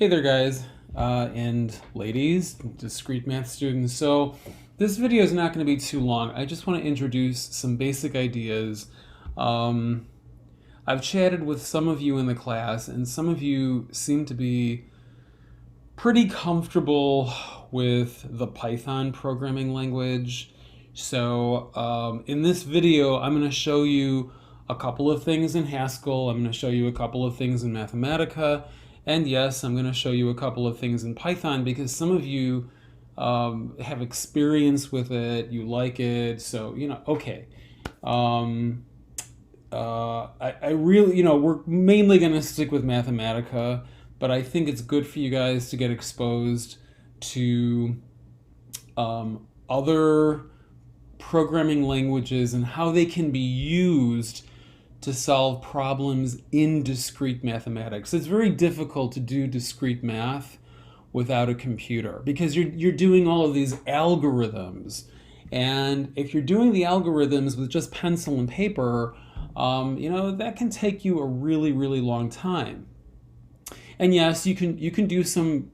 Hey there guys and ladies, discrete math students. So this video is not going to be too long. I just want to introduce some basic ideas. Um, I've chatted with some of you in the class and some of you seem to be pretty comfortable with the Python programming language. So in this video, I'm going to show you a couple of things in Haskell. I'm going to show you a couple of things in Mathematica. And yes, I'm going to show you a couple of things in Python because some of you have experience with it, you like it, so, okay. I really, we're mainly going to stick with Mathematica, but I think it's good for you guys to get exposed to other programming languages and how they can be used to solve problems in discrete mathematics. It's very difficult to do discrete math without a computer because you're doing all of these algorithms. And if you're doing the algorithms with just pencil and paper, that can take you a really, really long time. And yes, you can do some,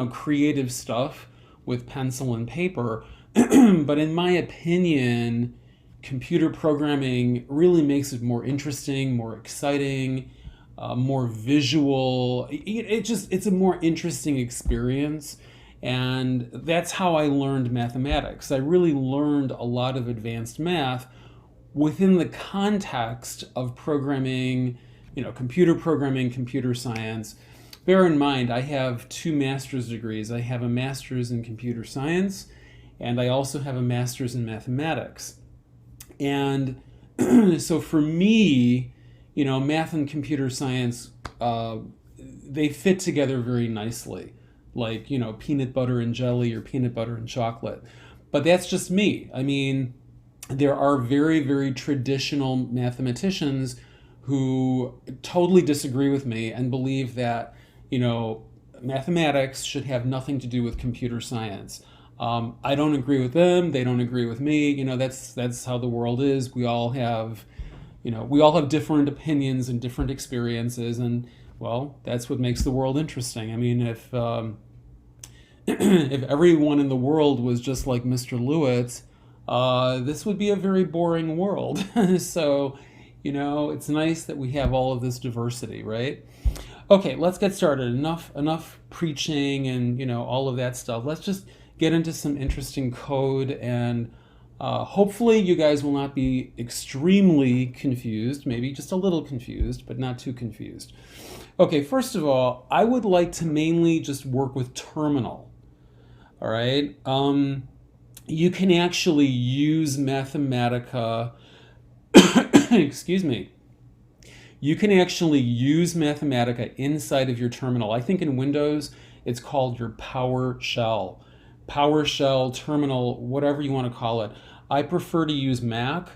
creative stuff with pencil and paper, but in my opinion, computer programming really makes it more interesting, more exciting, more visual. It's a more interesting experience. And that's how I learned mathematics. I really learned a lot of advanced math within the context of programming, computer programming, computer science. Bear in mind, I have 2 master's degrees. I have a master's in computer science, and I also have a master's in mathematics. And so for me, math and computer science, they fit together very nicely, like, peanut butter and jelly or peanut butter and chocolate. But that's just me. I mean, there are very, very traditional mathematicians who totally disagree with me and believe that, mathematics should have nothing to do with computer science. I don't agree with them. They don't agree with me. That's how the world is. We all have different opinions and different experiences, and well, that's what makes the world interesting. I mean, if if everyone in the world was just like Mr. Lewis, this would be a very boring world. So, it's nice that we have all of this diversity, right? Okay, let's get started. Enough preaching and all of that stuff. Let's just get into some interesting code, and hopefully you guys will not be extremely confused, maybe just a little confused, but not too confused. Okay, first of all, I would like to mainly just work with terminal. All right, you can actually use Mathematica, excuse me, you can actually use Mathematica inside of your terminal. I think in Windows it's called your PowerShell. PowerShell, terminal, whatever you want to call it. I prefer to use Mac.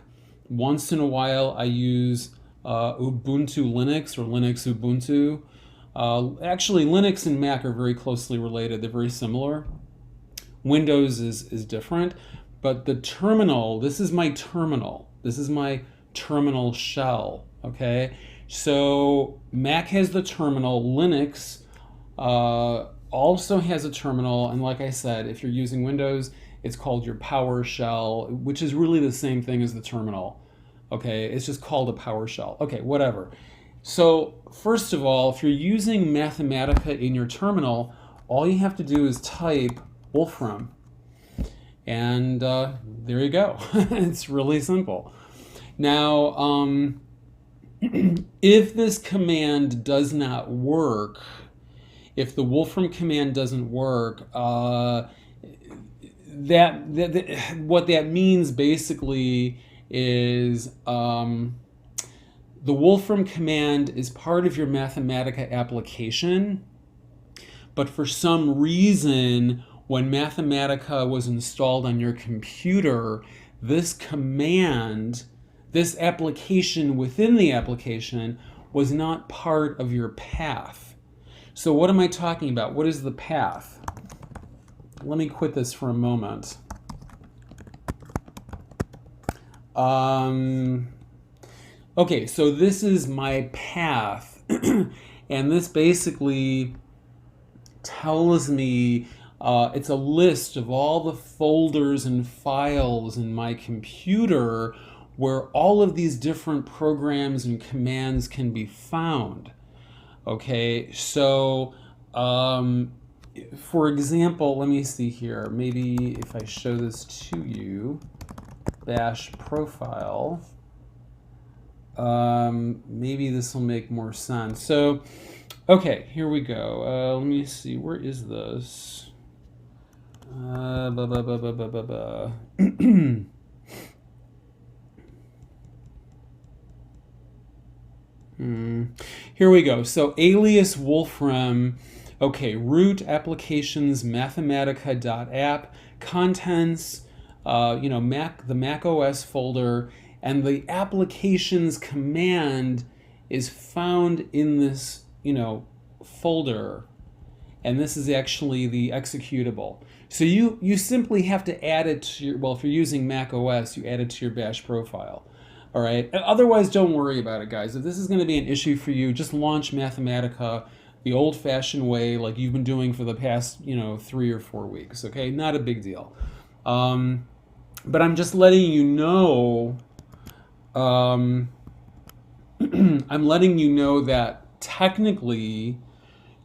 Once in a while I use Ubuntu Linux or Linux Ubuntu. Actually, Linux and Mac are very closely related. They're very similar. Windows is different, but the terminal, this is my terminal. This is my terminal shell, okay? So Mac has the terminal, Linux also has a terminal, and like I said, if you're using Windows, it's called your PowerShell, which is really the same thing as the terminal. Okay, it's just called a PowerShell. Okay, whatever. So first of all, if you're using Mathematica in your terminal, all you have to do is type Wolfram, and there you go. It's really simple. Now, if this command does not work, if the Wolfram command doesn't work, what that means basically is the Wolfram command is part of your Mathematica application, but for some reason, when Mathematica was installed on your computer, this command, this application within the application, was not part of your path. So what am I talking about? What is the path? Let me quit this for a moment. Okay, so this is my path, and this basically tells me it's a list of all the folders and files in my computer where all of these different programs and commands can be found. Okay, so for example, let me see here. Maybe if I show this to you, bash profile, maybe this will make more sense. So, okay, here we go. Let me see. Where is this? Here we go. So alias Wolfram. Okay, root applications mathematica.app, contents, the Mac OS folder, and the applications command is found in this, folder. And this is actually the executable. So you simply have to add it to your, well, if you're using Mac OS, you add it to your bash profile. All right. Otherwise, don't worry about it, guys. If this is going to be an issue for you, just launch Mathematica the old-fashioned way, like you've been doing for the past, 3 or 4 weeks. Okay, not a big deal. But I'm just letting you know. I'm letting you know that technically,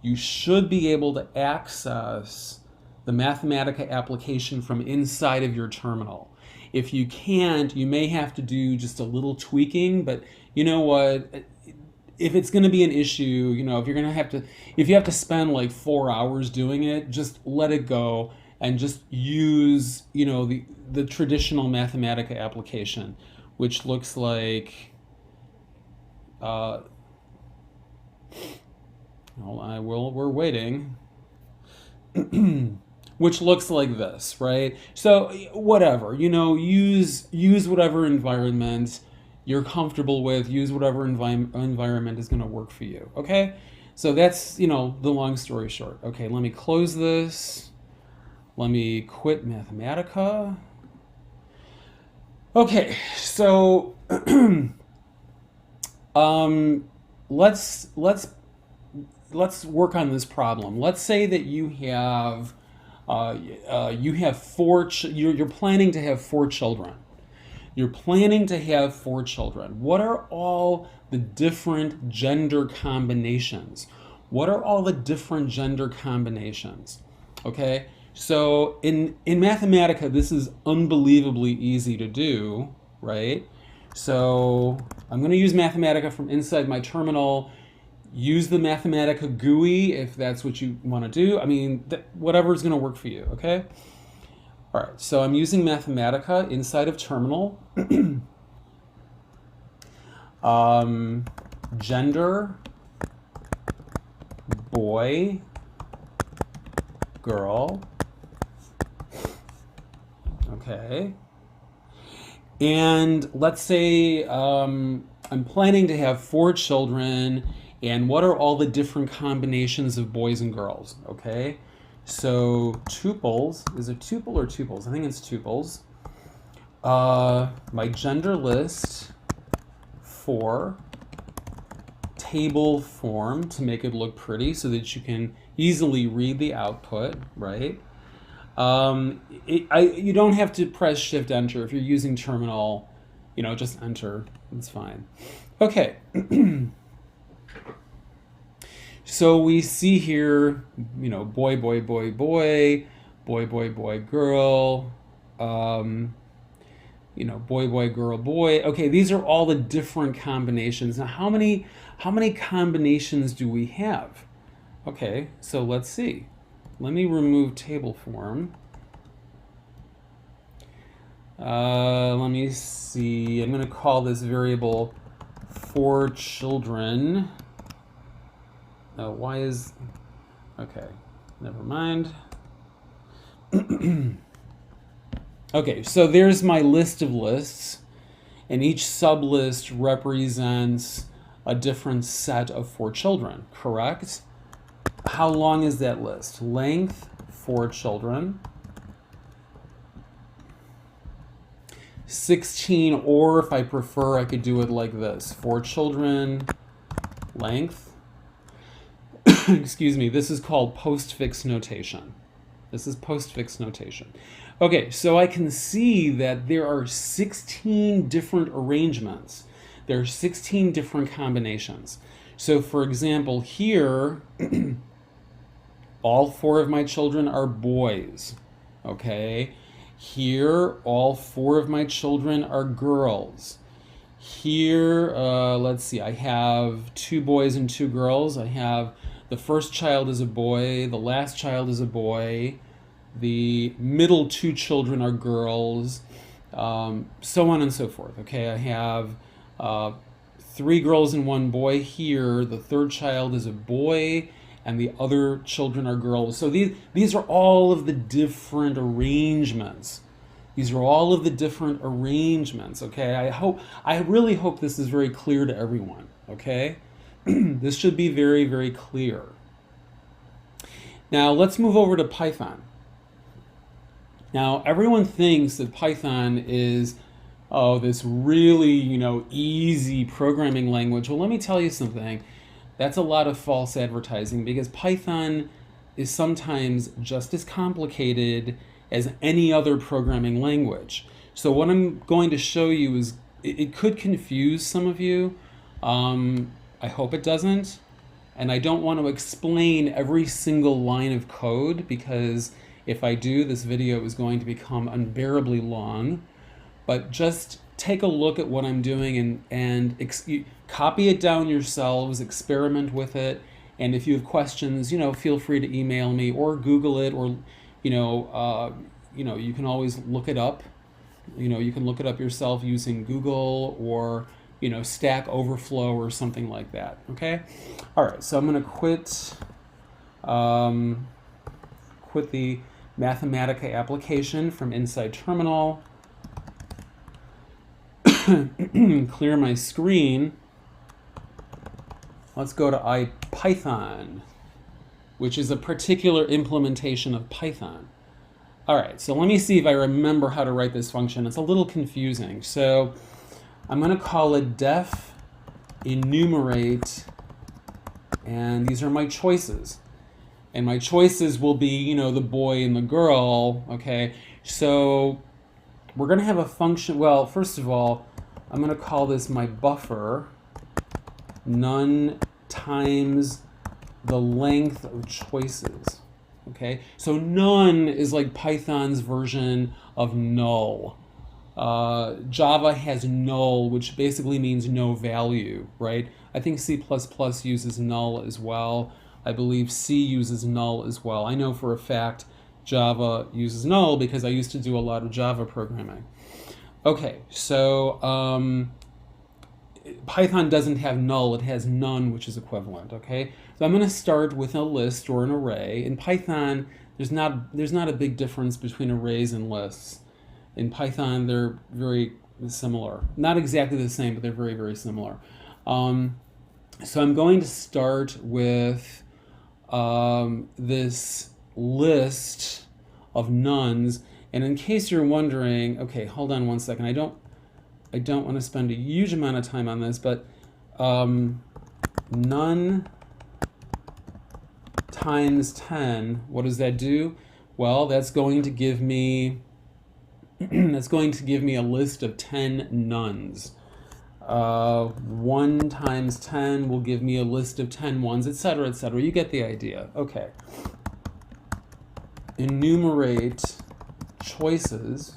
you should be able to access the Mathematica application from inside of your terminal. If you can't, you may have to do just a little tweaking, but you know what? If it's going to be an issue, if you have to spend like 4 hours doing it, just let it go and just use, the traditional Mathematica application, which looks like, we're waiting. Which looks like this, right? So whatever, use whatever environment you're comfortable with, use whatever environment is going to work for you, okay? So that's, the long story short. Okay, let me close this. Let me quit Mathematica. Okay, so let's work on this problem. Let's say that you have you're planning to have 4 children. You're planning to have 4 children. What are all the different gender combinations? What are all the different gender combinations? Okay, so in Mathematica, this is unbelievably easy to do, right? So I'm going to use Mathematica from inside my terminal. Use the Mathematica GUI if that's what you want to do. I mean, whatever is going to work for you, okay? All right, so I'm using Mathematica inside of terminal. Gender, boy, girl. Okay. And let's say I'm planning to have 4 children, and what are all the different combinations of boys and girls, okay? So tuples, is it tuple or tuples? I think it's tuples. My gender list for table form to make it look pretty so that you can easily read the output, right? You don't have to press Shift Enter. If you're using terminal, just enter, it's fine. Okay. So we see here, boy, boy, boy, boy, boy, boy, boy, girl, boy, boy, girl, boy. Okay, these are all the different combinations. Now, how many combinations do we have? Okay, so let's see. Let me remove table form. Let me see. I'm going to call this variable for children. Why is... Okay, never mind. Okay, so there's my list of lists, and each sublist represents a different set of 4 children, correct? How long is that list? Length, 4 children. 16, or if I prefer, I could do it like this. 4 children, length. excuse me, this is called postfix notation. This is postfix notation. Okay, so I can see that there are 16 different arrangements. There are 16 different combinations. So for example, here, all 4 of my children are boys. Okay, here, all 4 of my children are girls. Here, let's see, I have 2 boys and 2 girls. I have the first child is a boy, the last child is a boy, the middle 2 children are girls, so on and so forth. Okay, I have 3 girls and 1 boy here. The third child is a boy, and the other children are girls. So these are all of the different arrangements. These are all of the different arrangements, okay? I really hope this is very clear to everyone, okay? This should be very, very clear. Now, let's move over to Python. Now, everyone thinks that Python is, oh, this really, easy programming language. Well, let me tell you something. That's a lot of false advertising, because Python is sometimes just as complicated as any other programming language. So what I'm going to show you is, it could confuse some of you. I hope it doesn't. And I don't want to explain every single line of code, because if I do, this video is going to become unbearably long. But just take a look at what I'm doing and copy it down yourselves, experiment with it. And if you have questions, feel free to email me or Google it, or you can always look it up. You can look it up yourself using Google or, Stack Overflow or something like that, okay? All right, so I'm gonna quit the Mathematica application from inside terminal, clear my screen. Let's go to IPython, which is a particular implementation of Python. All right, so let me see if I remember how to write this function. It's a little confusing. So I'm going to call it def enumerate, and these are my choices. And my choices will be, the boy and the girl, okay? So we're going to have a function. Well, first of all, I'm going to call this my buffer, none times the length of choices. Okay, so none is like Python's version of null. Java has null, which basically means no value, right? I think C++ uses null as well. I believe C uses null as well. I know for a fact Java uses null because I used to do a lot of Java programming. Okay, so Python doesn't have null, it has none, which is equivalent, okay? So I'm going to start with a list or an array. In Python, there's not a big difference between arrays and lists. In Python, they're very similar. Not exactly the same, but they're very, very similar. So I'm going to start with this list of nones. And in case you're wondering, okay, hold on one second. I don't want to spend a huge amount of time on this, but none times 10, what does that do? Well, that's going to give me a list of 10 nones. 1 times 10 will give me a list of 10 ones, etc., etc. You get the idea. Okay. Enumerate choices.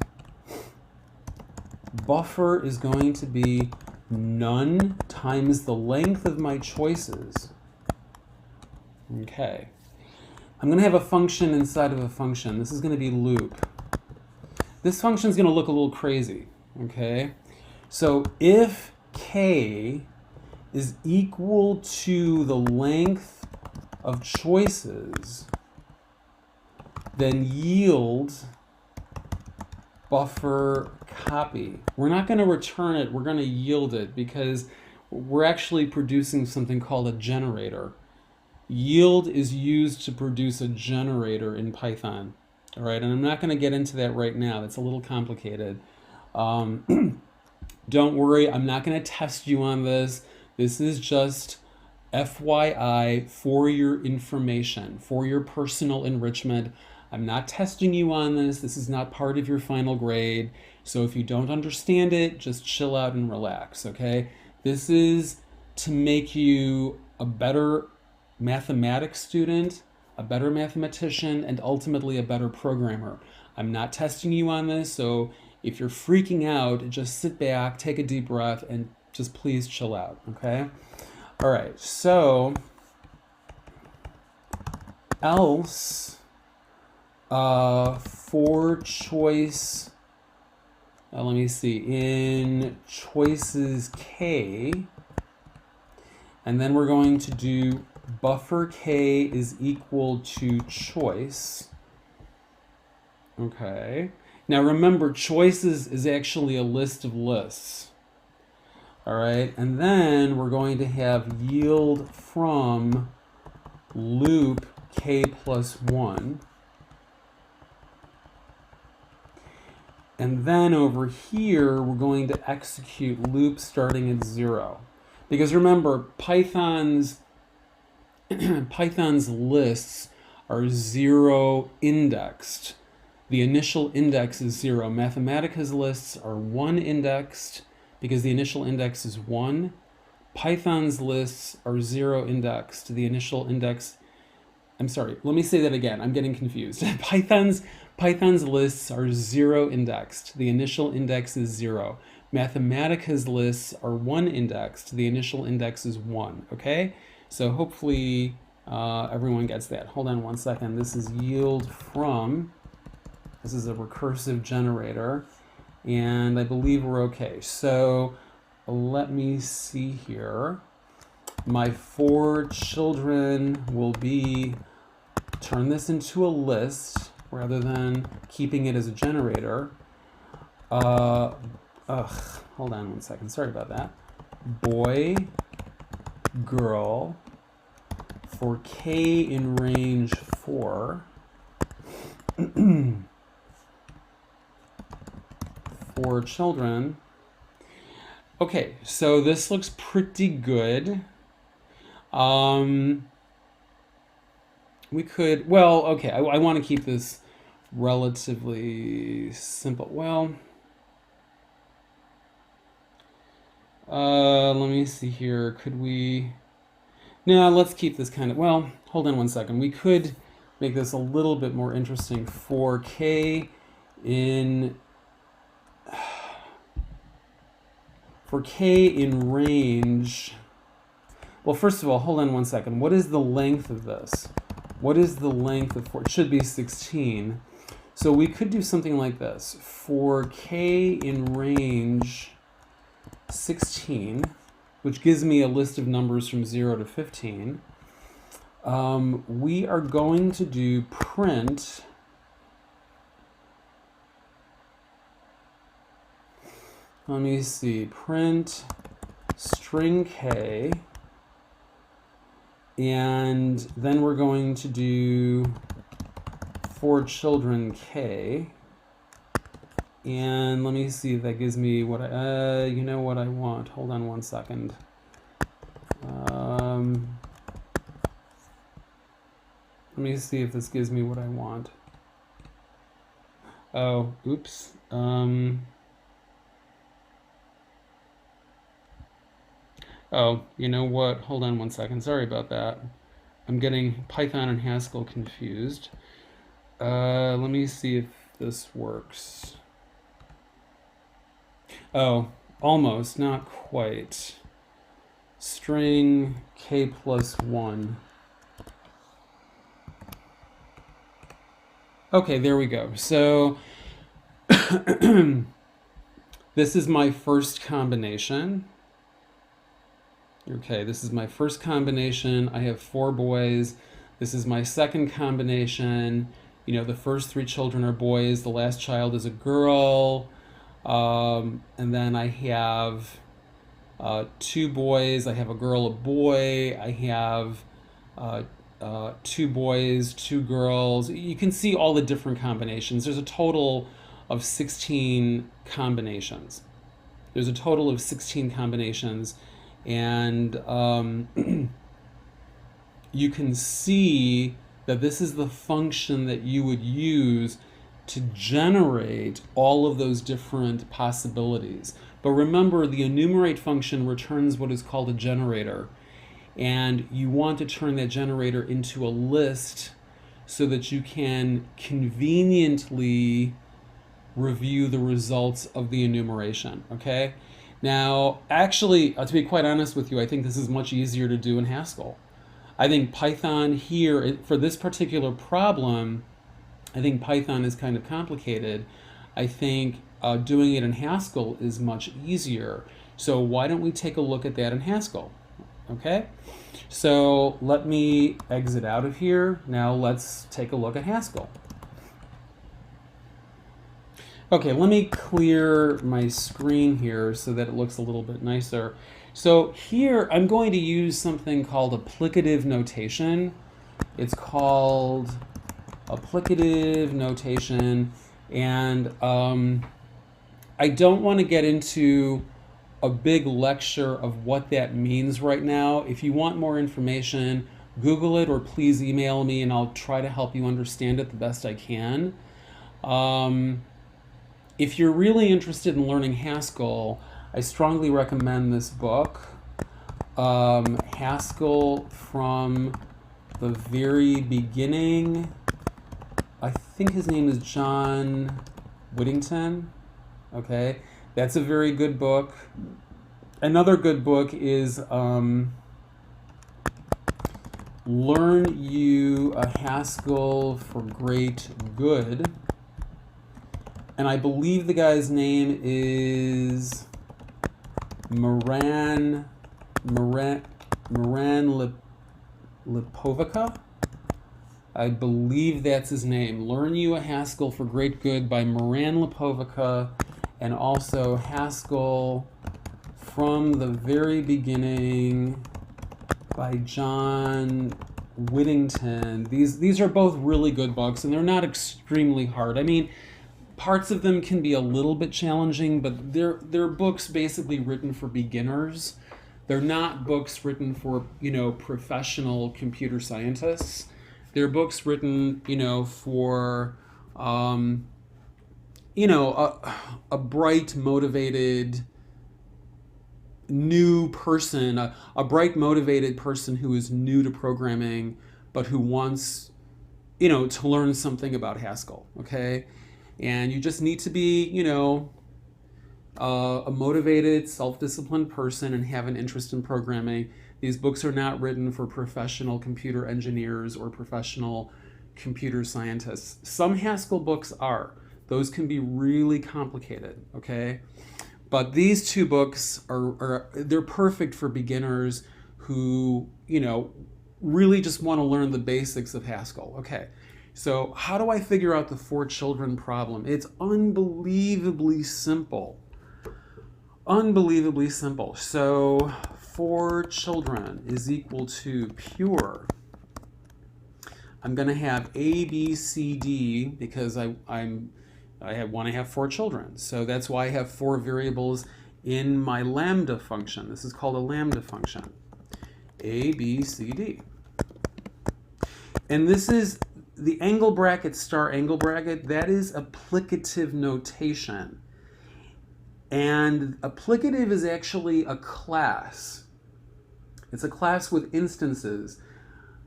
Buffer is going to be none times the length of my choices. Okay. I'm going to have a function inside of a function. This is going to be loop. This function is going to look a little crazy. Okay. So if k is equal to the length of choices, then yield buffer copy. We're not going to return it, we're going to yield it, because we're actually producing something called a generator. Yield is used to produce a generator in Python. All right, and I'm not going to get into that right now. It's a little complicated. Don't worry, I'm not going to test you on this. This is just FYI, for your information, for your personal enrichment. I'm not testing you on this. This is not part of your final grade. So if you don't understand it, just chill out and relax, okay? This is to make you a better mathematics student, a better mathematician, and ultimately a better programmer. I'm not testing you on this, so if you're freaking out, just sit back, take a deep breath, and just please chill out, okay? All right, so else for choice, let me see, in choices K, and then we're going to do buffer K is equal to choice. Okay. Now remember, choices is actually a list of lists. All right, and then we're going to have yield from loop K plus 1. And then over here, we're going to execute loop starting at 0. Because remember, Python's lists are 0 indexed. The initial index is 0. Mathematica's lists are 1 indexed because the initial index is 1. Python's lists are 0 indexed. The initial index, I'm sorry, let me say that again. I'm getting confused. Python's lists are 0 indexed. The initial index is 0. Mathematica's lists are 1 indexed. The initial index is 1, okay? So hopefully everyone gets that. Hold on one second. This is yield from, this is a recursive generator, and I believe we're okay. So let me see here. My 4 children will be, turn this into a list rather than keeping it as a generator. Hold on one second. Sorry about that. Boy, girl, for K in range 4. 4 children. Okay, so this looks pretty good. We could, well, okay, I want to keep this relatively simple. Well, let me see here. Could we, no, let's keep this kind of, well, hold on one second. We could make this a little bit more interesting. For K in range, well, first of all, hold on one second. What is the length of this? What is the length of 4? It should be 16. So we could do something like this. For K in range 16, which gives me a list of numbers from 0 to 15, we are going to do print let me see, print string K, and then we're going to do for children K, and let me see if that gives me what I, you know what I want. Hold on one second. Let me see if this gives me what I want. Oh, oops. Oh, you know what? Hold on one second. Sorry about that. I'm getting Python and Haskell confused. Let me see if this works. Oh, almost, not quite. String K plus 1. Okay, there we go. So this is my first combination. Okay, this is my first combination. I have 4 boys. This is my second combination. You know, the first 3 children are boys. The last child is a girl. And then I have 2 boys. I have a girl, a boy. I have 2 boys, 2 girls. You can see all the different combinations. There's a total of 16 combinations. And you can see that this is the function that you would use to generate all of those different possibilities. But remember, the enumerate function returns what is called a generator. And you want to turn that generator into a list so that you can conveniently review the results of the enumeration, okay? Now, actually, to be quite honest with you, I think this is much easier to do in Haskell. I think Python here, for this particular problem, I think Python is kind of complicated. I think doing it in Haskell is much easier. So why don't we take a look at that in Haskell? Okay, so let me exit out of here. Now let's take a look at Haskell. Okay, let me clear my screen here so that it looks a little bit nicer. So here I'm going to use something called applicative notation. It's called applicative notation, and I don't want to get into a big lecture of what that means right now. If you want more information, Google it or please email me and I'll try to help you understand it the best I can. If you're really interested in learning Haskell, I strongly recommend this book, Haskell from the Very Beginning. I think his name is John Whittington. Okay, that's a very good book. Another good book is Learn You a Haskell for Great Good. And I believe the guy's name is Moran Lipovica. I believe that's his name. Learn You a Haskell for Great Good by Moran Lipovica, and also Haskell from the Very Beginning by John Whittington. These are both really good books, and they're not extremely hard. I mean, parts of them can be a little bit challenging, but they're books basically written for beginners. They're not books written for, professional computer scientists. They're books written, for a bright, motivated new person, a bright, motivated person who is new to programming, but who wants, to learn something about Haskell, okay? And you just need to be, a motivated, self-disciplined person and have an interest in programming. These books are not written for professional computer engineers or professional computer scientists. Some Haskell books are. Those can be really complicated, okay? But these two books they're perfect for beginners who, really just want to learn the basics of Haskell. Okay, so how do I figure out the 4 children problem? It's unbelievably simple. Unbelievably simple. So 4 children is equal to pure. I'm going to have A, B, C, D because I want to have 4 children. So that's why I have 4 variables in my lambda function. This is called a lambda function. A, B, C, D. And this is the angle bracket star angle bracket. That is applicative notation. And applicative is actually a class. It's a class with instances.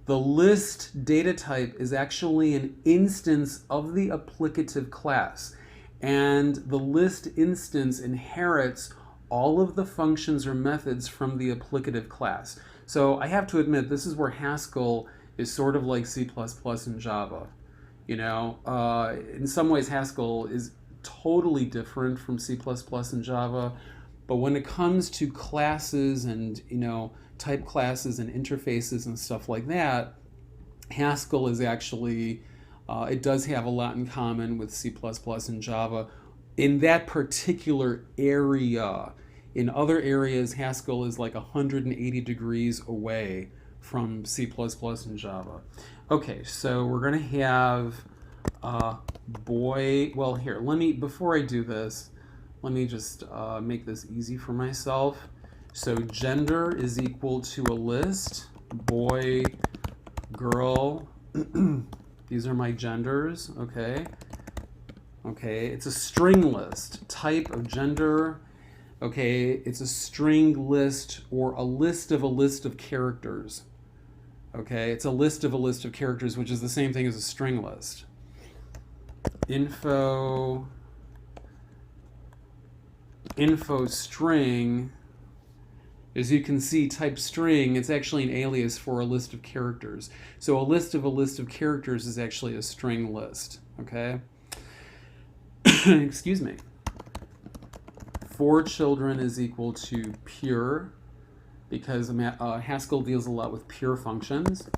The list data type is actually an instance of the applicative class. And the list instance inherits all of the functions or methods from the applicative class. So I have to admit, this is where Haskell is sort of like C++ and Java. In some ways Haskell is totally different from C++ and Java, but when it comes to classes and type classes and interfaces and stuff like that, Haskell is actually it does have a lot in common with C++ and Java in that particular area. In other areas, Haskell is like 180 degrees away from C++ and Java. Okay, so we're going to have well, here, before I do this, let me just make this easy for myself. So gender is equal to a list, boy girl. These are my genders, okay? Okay, it's a string list, type of gender. Okay, it's a string list or a list of characters. Okay, it's a list of characters, which is the same thing as a string list. Info string, as you can see, type string, it's actually an alias for a list of characters. So a list of characters is actually a string list, okay? Excuse me. For children is equal to pure, because Haskell deals a lot with pure functions,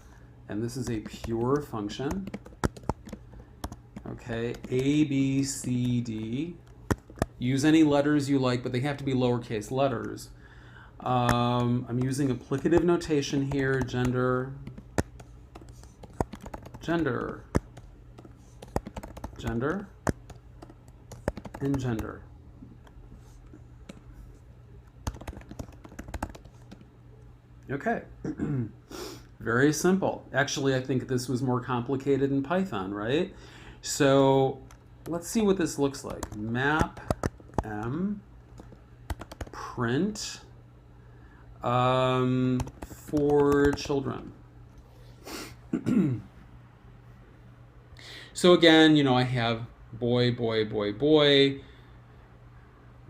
and this is a pure function. Okay, A, B, C, D. Use any letters you like, but they have to be lowercase letters. I'm using applicative notation here, gender, and gender. Okay, very simple. Actually, I think this was more complicated in Python, right? So let's see what this looks like. Map M print for children. So again, I have boy, boy, boy, boy,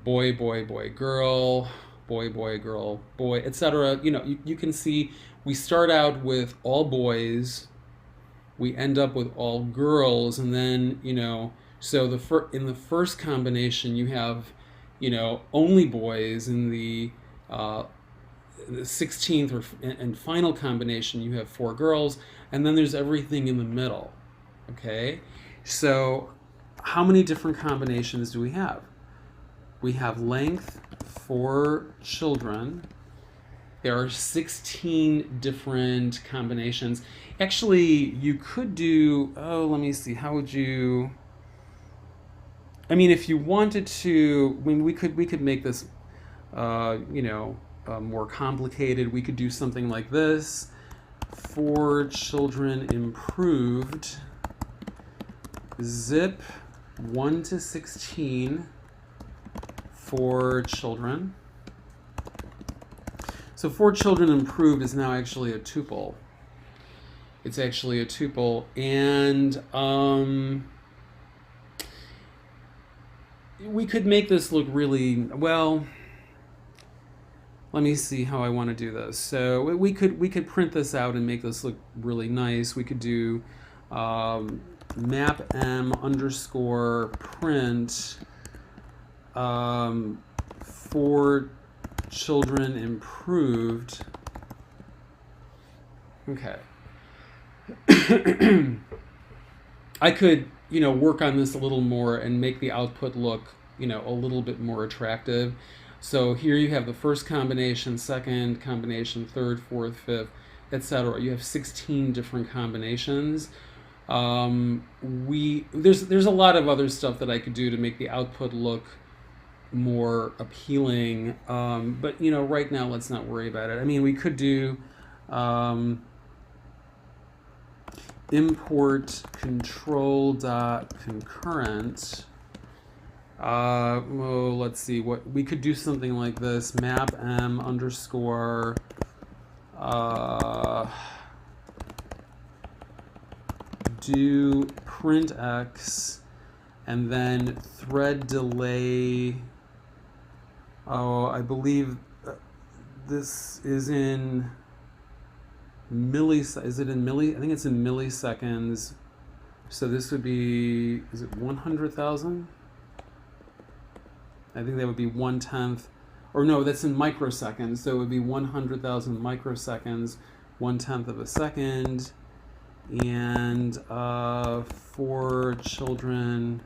boy, boy, boy, girl, boy, boy, girl, boy, etc. You can see we start out with all boys, we end up with all girls, and then, so in the first combination you have, only boys. In the 16th and final combination you have 4 girls, and then there's everything in the middle. Okay, so how many different combinations do we have? We have length for children. There are 16 different combinations. Actually, you could do, let me see, how would you, if you wanted to, we could make this, more complicated. We could do something like this. For children improved, zip 1 to 16 for children. So for children improved is now actually a tuple. It's actually a tuple, and we could make this look really well. Let me see how I want to do this. So we could print this out and make this look really nice. We could do map M underscore print for children improved. Okay. I could, work on this a little more and make the output look, a little bit more attractive. So here you have the first combination, second combination, third, fourth, fifth, etc. You have 16 different combinations. There's a lot of other stuff that I could do to make the output look more appealing, but right now let's not worry about it. We could do import control dot concurrent. Let's see, what we could do something like this. Map M underscore do print X, and then thread delay. I believe this is in is it in I think it's in milliseconds. So this would be, is it 100,000? I think that would be 1/10, or no, that's in microseconds. So it would be 100,000 microseconds, 1/10 of a second. And for children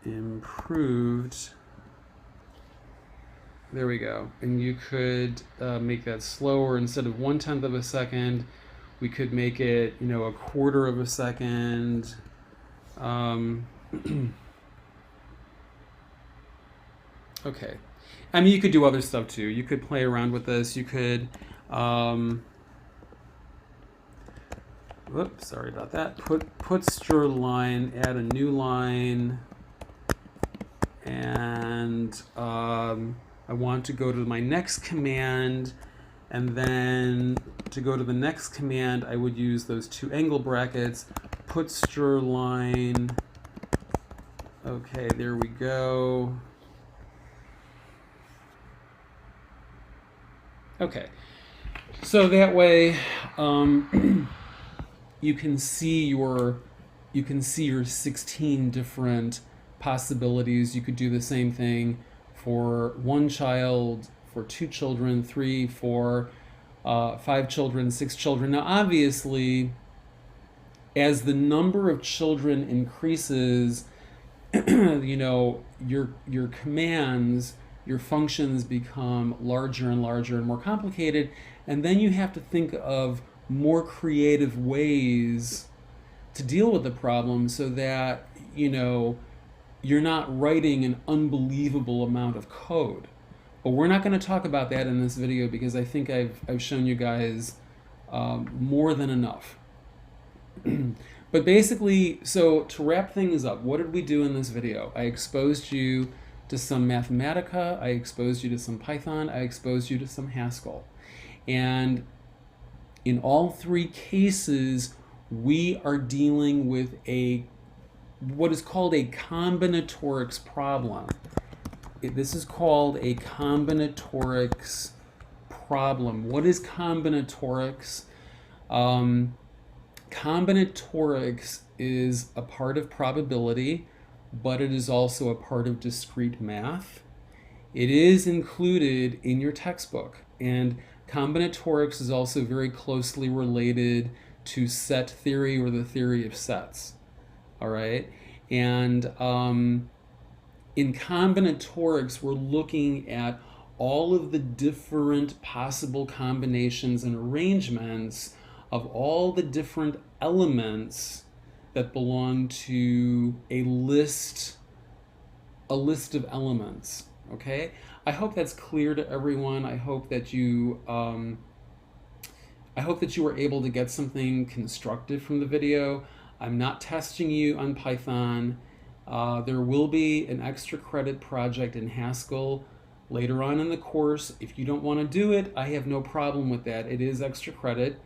improved, there we go. And you could make that slower. Instead of 1/10 of a second, we could make it, a 1/4 of a second. Okay. You could do other stuff too. You could play around with this. You could whoops, sorry about that. Put stir line, add a new line, and I want to go to my next command, and then to go to the next command, I would use those two angle brackets, put stir line. Okay, there we go. Okay, so that way you can see your 16 different possibilities. You could do the same thing for one child, for two children, 3, 4, 5 children, 6 children. Now, obviously, as the number of children increases, you know, your commands, your functions become larger and larger and more complicated, and then you have to think of more creative ways to deal with the problem so that, you know, you're not writing an unbelievable amount of code. But we're not going to talk about that in this video because I think I've shown you guys more than enough. But basically, so to wrap things up, what did we do in this video? I exposed you to some Mathematica, I exposed you to some Python, I exposed you to some Haskell. And in all 3 cases, we are dealing with what is called a combinatorics problem. This is called a combinatorics problem. What is combinatorics? Combinatorics is a part of probability, but it is also a part of discrete math. It is included in your textbook, and combinatorics is also very closely related to set theory or the theory of sets. All right, and in combinatorics, we're looking at all of the different possible combinations and arrangements of all the different elements that belong to a list of elements. Okay, I hope that's clear to everyone. I hope that you were able to get something constructive from the video. I'm not testing you on Python. There will be an extra credit project in Haskell later on in the course. If you don't want to do it, I have no problem with that. It is extra credit.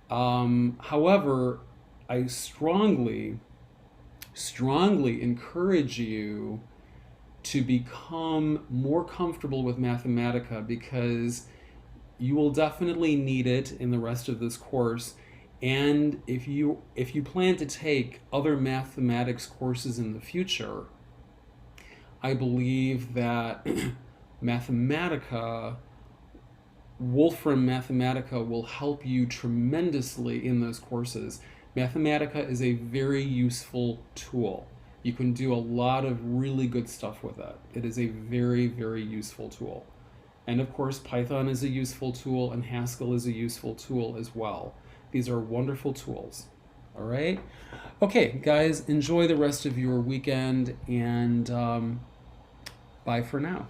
However, I strongly encourage you to become more comfortable with Mathematica because you will definitely need it in the rest of this course. And if you plan to take other mathematics courses in the future, I believe that Mathematica, Wolfram Mathematica will help you tremendously in those courses. Mathematica is a very useful tool. You can do a lot of really good stuff with it. It is a very, very useful tool. And of course, Python is a useful tool and Haskell is a useful tool as well. These are wonderful tools. All right? Okay, guys, enjoy the rest of your weekend, and bye for now.